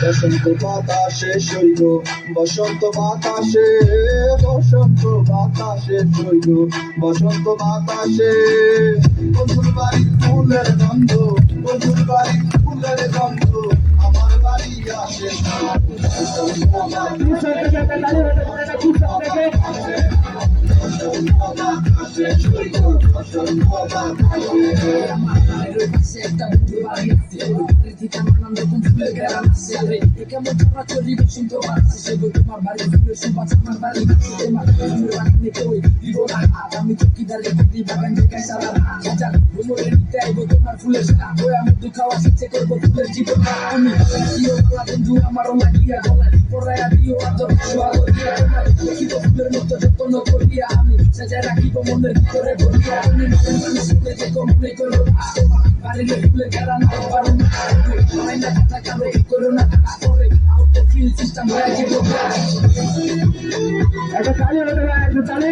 বসন্ত বাতাসে শৈল বসন্ত বাতাসে বসন্ত বাতাসে শৈল বসন্ত বাতাসে বন্ধুর বাড়ির ফুলের গন্ধ বন্ধুর বাড়ির ফুলের গন্ধ আমার বাড়ি আসে না বসন্ত বাতাসে শৈল বসন্ত বাতাসে একটা বন্ধু বাড়ি আছে পৃথিবীতে নানান রকম ফুলের ঘেরা আছে কেমন চড়া চড়ি বসন্ত বাতাসে সেগো তোমার বাড়ি ফুলের সুবাস আমার বাড়ি তোমার ফুলের বাড়ি নিতে ওই দিব না আমি চকিদারে বুদ্ধি বাগান থেকে সারা হাজার ভ্রমণে নিতে আইবো তোমার ফুলের সারা ওই আমি দুখাওয়া শিখছে করবো ফুলের জীবন আমি দিও গলা বন্ধু আমারও লাগিয়া গলায় পড়াইয়া দিও আদর সোহাগ দিয়া তোমার দেখিব ফুলের মতো যত্ন করিয়া আমি সাজায় রাখিব মনের ভিতরে ভরিয়া আমি মানুষ শুনে যে কমপ্লেই করবো বাড়ির ফুলে ঘেরা না পারো না মাইনা কথা কারো করো না করে আউট অফ ফিল সিস্টেম হয়ে যাবো একটা তালি হতে পারে একটা তালি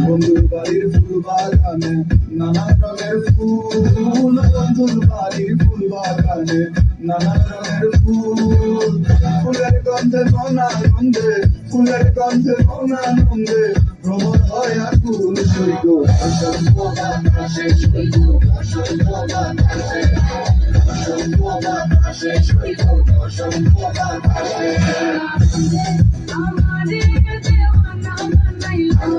বন্ধুর বাড়ির ফুল বাগানে নানান রঙের ফুল বন্ধুর বাড়ির ফুল বাগানে নানান রঙের ফুল ফুলের গন্ধে মনানন্দে ফুলের গন্ধে মনানন্দে ভ্রমণ হয় আকুল সৈক বসন্ত বাতাসে সৈক বসন্ত বাতাসে বসন্ত বাতাসে সৈক বসন্ত বাতাসে আমাদের দিওয়ানা বানাইলো